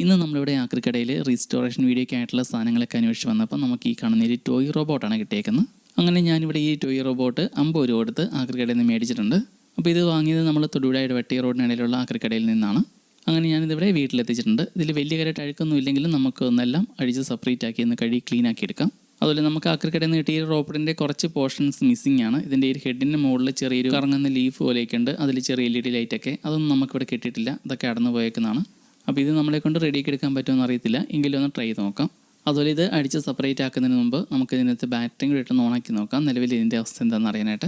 ഇന്ന് നമ്മളിവിടെ ആക്രിക്കടയിൽ റീസ്റ്റോറേഷൻ വീഡിയോയ്ക്കായിട്ടുള്ള സാധനങ്ങളൊക്കെ അന്വേഷിച്ച് വന്നപ്പോൾ നമുക്ക് ഈ കാണുന്ന ഒരു ടോയ് റോബോട്ടാണ് കിട്ടിയേക്കുന്നത്. അങ്ങനെ ഞാനിവിടെ ഈ ടോയ് റോബോട്ട് 50 രൂപ കൊടുത്ത് ആക്രിക്കടയിൽ നിന്ന് മേടിച്ചിട്ടുണ്ട്. അപ്പോൾ ഇത് വാങ്ങിയത് നമ്മൾ തൊടുപുഴയുടെ വെട്ടി റോഡിനിടയിലുള്ള ആക്രിക്കടയിൽ നിന്നാണ്. അങ്ങനെ ഞാനിതിവിടെ വീട്ടിലെത്തിച്ചിട്ടുണ്ട്. ഇതിൽ വലിയ കാര്യമായിട്ട് അഴുക്കൊന്നും ഇല്ലെങ്കിലും നമുക്ക് ഒന്നെല്ലാം അഴിച്ച് സെപ്പറേറ്റ് ആക്കി ഒന്ന് കഴുകി ക്ലീൻ ആക്കി എടുക്കാം. അതുപോലെ നമുക്ക് ആക്രിക്കടയിൽ നിന്ന് കിട്ടിയ റോബോട്ടിൻ്റെ കുറച്ച് പോർഷൻസ് മിസ്സിംഗ് ആണ്. ഇതിൻ്റെ ഒരു ഹെഡിൻ്റെ മുകളിൽ ചെറിയൊരു കറങ്ങുന്ന ലീഫ് പോലെയൊക്കെ ഉണ്ട്. അതിൽ ചെറിയ LED ലൈറ്റൊക്കെ അതൊന്നും നമുക്കിവിടെ കിട്ടിയിട്ടില്ല. ഇതൊക്കെ അടന്നു പോയേക്കുന്നതാണ്. അപ്പോൾ ഇത് നമ്മളെ കൊണ്ട് റെഡിയാക്കി എടുക്കാൻ പറ്റുമെന്ന് അറിയത്തില്ല, എങ്കിലും ഒന്ന് ട്രൈ ചെയ്ത് നോക്കാം. അതുപോലെ ഇത് അടിച്ച് സെപ്പറേറ്റ് ആക്കുന്നതിന് മുമ്പ് നമുക്ക് ഇതിനകത്ത് ബാറ്ററിയും കൂടി ഇട്ട് ഓണാക്കി നോക്കാം, നിലവിൽ ഇതിൻ്റെ അവസ്ഥ എന്താണെന്ന് അറിയാനായിട്ട്.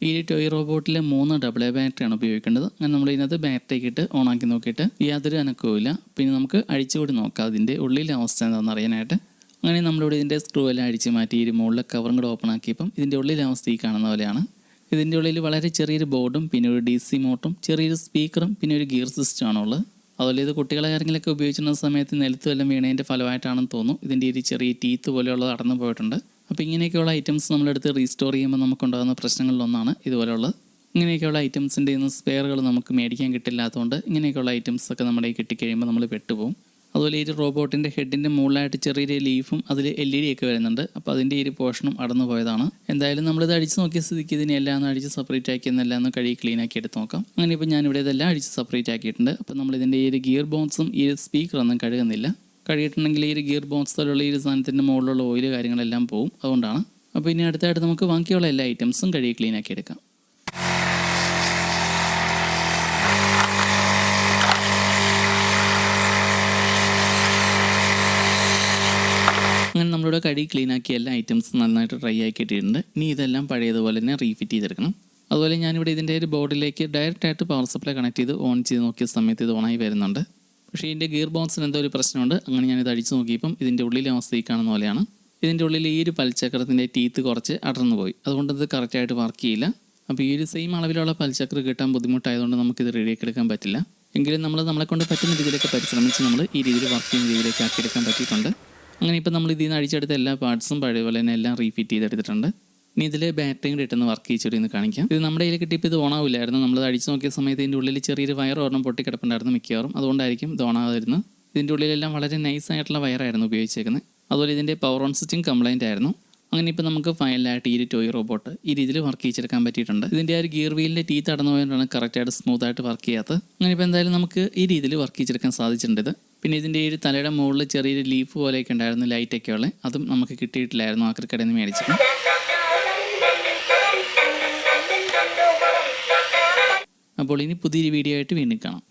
ഈ ടോയ് റോബോട്ടിൽ 3 AA ബാറ്ററിയാണ് ഉപയോഗിക്കേണ്ടത്. അങ്ങനെ നമ്മൾ ഇതിനകത്ത് ബാറ്ററി ഇട്ട് ഓണാക്കി നോക്കിയിട്ട് യാതൊരു അനക്കവുമില്ല. പിന്നെ നമുക്ക് അഴിച്ചുകൂടി നോക്കാം അതിൻ്റെ ഉള്ളിലെ അവസ്ഥ എന്താണെന്ന് അറിയാനായിട്ട്. അങ്ങനെ നമ്മളിവിടെ ഇതിൻ്റെ സ്ക്രൂ എല്ലാം അടിച്ച് മാറ്റി ഈ മുകളിലെ കവറും കൂടെ ഓപ്പൺ ആക്കിയപ്പം ഇതിൻ്റെ ഉള്ളിലെ അവസ്ഥ ഈ കാണുന്ന പോലെയാണ്. ഇതിൻ്റെ ഉള്ളിൽ വളരെ ചെറിയൊരു ബോർഡും പിന്നെ ഒരു DC മോട്ടറും ചെറിയൊരു സ്പീക്കറും പിന്നെ ഒരു ഗിയർ സിസ്റ്റമാണ് ഉള്ളത്. അതുപോലെ ഇത് കുട്ടികളെ ആരെങ്കിലുമൊക്കെ ഉപയോഗിച്ചിരുന്ന സമയത്ത് നിലത്ത് വല്ലതും വീണതിൻ്റെ ഫലമായിട്ടാണെന്ന് തോന്നുന്നു ഇതിൻ്റെ ഒരു ചെറിയ ടീത്ത് പോലെയുള്ളത് അടന്നു പോയിട്ടുണ്ട്. അപ്പോൾ ഇങ്ങനെയൊക്കെയുള്ള ഐറ്റംസ് നമ്മളെടുത്ത് റീസ്റ്റോർ ചെയ്യുമ്പോൾ നമുക്കുണ്ടാകുന്ന പ്രശ്നങ്ങളിലൊന്നാണ് ഇതുപോലെയുള്ളത്. ഇങ്ങനെയൊക്കെയുള്ള ഐറ്റംസിൻ്റെ ഇന്ന് സ്പെയറുകൾ നമുക്ക് മേടിക്കാൻ കിട്ടില്ലാത്തതുകൊണ്ട് ഇങ്ങനെയൊക്കെയുള്ള ഐറ്റംസൊക്കെ നമ്മുടെ ഈ കിട്ടിക്കഴിയുമ്പോൾ നമ്മൾ പെട്ടുപോകും. അതുപോലെ ഈ റോബോട്ടിൻ്റെ ഹെഡിൻ്റെ മുകളിലായിട്ട് ചെറിയൊരു ലീഫും അതിൽ LED ഒക്കെ വരുന്നുണ്ട്. അപ്പോൾ അതിൻ്റെ ഈ ഒരു പോർഷനും അടന്നു പോയതാണ്. എന്തായാലും നമ്മളിത് അടിച്ച് നോക്കിയ സ്ഥിതിക്ക് ഇതിനെല്ലാം ഒന്ന് അടിച്ച് സെപ്പറേറ്റ് ആക്കി എന്നെല്ലാം ഒന്ന് കഴുകി ക്ലീൻ ആക്കി എടുത്ത് നോക്കാം. അങ്ങനെ ഇപ്പോൾ ഞാനിവിടെ ഇതെല്ലാം അടിച്ച് സെപ്പറേറ്റ് ആക്കിയിട്ടുണ്ട്. അപ്പോൾ നമ്മളിതിൻ്റെ ഈ ഒരു ഗിയർ ബോൺസും ഈ ഒരു സ്പീക്കറൊന്നും കഴുകുന്നില്ല. കഴുകിയിട്ടുണ്ടെങ്കിൽ ഈ ഒരു ഗിയർ ബോൺസിലുള്ള ഈ ഒരു സാധനത്തിൻ്റെ മുകളിലുള്ള ഓയിൽ കാര്യങ്ങളെല്ലാം പോകും, അതുകൊണ്ടാണ്. അപ്പോൾ ഇനി അടുത്തായിട്ട് നമുക്ക് ബാക്കിയുള്ള എല്ലാ ഐറ്റംസും കഴുകി ക്ലീൻ ആക്കി എടുക്കാം. അങ്ങനെ നമ്മളിവിടെ കഴുകി ക്ലീൻ ആക്കിയ എല്ലാ ഐറ്റംസും നന്നായിട്ട് ഡ്രൈ ആക്കിയിട്ടുണ്ട്. ഇനി ഇതെല്ലാം പഴയതുപോലെ തന്നെ റീഫിറ്റ് ചെയ്തെടുക്കണം. അതുപോലെ ഞാനിവിടെ ഇതിൻ്റെ ഒരു ബോർഡിലേക്ക് ഡയറക്റ്റായിട്ട് പവർ സപ്ലൈ കണക്ട് ചെയ്ത് ഓൺ ചെയ്ത് നോക്കിയ സമയത്ത് ഇത് ഓണായി വരുന്നുണ്ട്. പക്ഷേ ഇതിൻ്റെ ഗിയർ ബോക്സിന് എന്തോ ഒരു പ്രശ്നമുണ്ട്. അങ്ങനെ ഞാനിത് അടിച്ച് നോക്കിയപ്പം ഇതിൻ്റെ ഉള്ളിലെ അവസ്ഥ ഈ കാണുന്ന പോലെയാണ്. ഇതിൻ്റെ ഉള്ളിൽ ഈ ഒരു പൽച്ചക്രത്തിൻ്റെ ടീത്ത് കുറച്ച് അടർന്നു പോയി, അതുകൊണ്ട് ഇത് കറക്റ്റായിട്ട് വർക്ക് ചെയ്യില്ല. അപ്പോൾ ഈ ഒരു സെയിം അളവിലുള്ള പൽച്ചക്ര കിട്ടാൻ ബുദ്ധിമുട്ടായതുകൊണ്ട് നമുക്കിത് റെഡിയാക്കി എടുക്കാൻ പറ്റില്ല. എങ്കിലും നമ്മളെക്കൊണ്ട് പറ്റുന്ന രീതിയിലൊക്കെ പരിശ്രമിച്ച് നമ്മൾ ഈ രീതിയിൽ വർക്ക് ചെയ്യുന്ന രീതിയിലേക്ക് ആക്കിയെടുക്കാൻ പറ്റിയിട്ടുണ്ട്. അങ്ങനെ ഇപ്പോൾ നമ്മൾ ഇതിൽ നിന്ന് അടിച്ചെടുത്ത എല്ലാ പാർട്സും പഴയപോലെ തന്നെ എല്ലാം റീഫിറ്റ് ചെയ്തെടുത്തിട്ടുണ്ട്. ഇനി ഇതിൽ ബാറ്ററിയും കൂടി ഇട്ടെന്ന് വർക്ക് ചെയ്യിച്ചൊരു ഇന്ന് കാണിക്കാം. ഇത് നമ്മുടെ കയ്യിൽ കിട്ടിയപ്പോൾ ഇത് ഓണാവില്ലായിരുന്നു. നമ്മളത് അടിച്ച് നോക്കിയ സമയത്ത് ഇതിൻ്റെ ഉള്ളിൽ ചെറിയൊരു വയർ ഒരെണ്ണം പൊട്ടിക്കിടപ്പുണ്ടായിരുന്നു മിക്കവാറും, അതുകൊണ്ടായിരിക്കും ഇത് ഓണാകാതിരുന്നു. ഇതിൻ്റെ ഉള്ളിലെല്ലാം വളരെ നൈസായിട്ടുള്ള വയറായിരുന്നു ഉപയോഗിച്ചേക്കുന്നത്. അതുപോലെ ഇതിൻ്റെ പവർ ഓൺ സ്വിച്ചും കംപ്ലൈൻ്റ് ആയിരുന്നു. അങ്ങനെ ഇപ്പോൾ നമുക്ക് ഫൈനലായിട്ട് ഈ ടോയ് റോബോട്ട് ഈ രീതിയിൽ വർക്ക് ചെയ്യിച്ചെടുക്കാൻ പറ്റിയിട്ടുണ്ട്. ഇതിൻ്റെ ആ ഒരു ഗിയർ വീലിൻ്റെ ടീത്ത് അടന്നു പോയതുകൊണ്ടാണ് കറക്റ്റായിട്ട് സ്മൂത്തായിട്ട് വർക്ക് ചെയ്യാത്തത്. അങ്ങനെ ഇപ്പോൾ എന്തായാലും നമുക്ക് ഈ രീതിയിൽ വർക്ക് ചെയ്യിച്ചെടുക്കാൻ സാധിച്ചിട്ടുണ്ട്. പിന്നെ ഇതിൻ്റെ ഈ തലയുടെ മുകളിൽ ചെറിയൊരു ലീഫ് പോലെയൊക്കെ ഉണ്ടായിരുന്നു, ലൈറ്റൊക്കെ ഉള്ളത്, അതും നമുക്ക് കിട്ടിയിട്ടില്ലായിരുന്നു ആക്രിക്കടയിൽ നിന്ന് മേടിച്ചിട്ട്. അപ്പോൾ ഇനി പുതിയൊരു വീഡിയോ ആയിട്ട് വീണ്ടും കാണാം.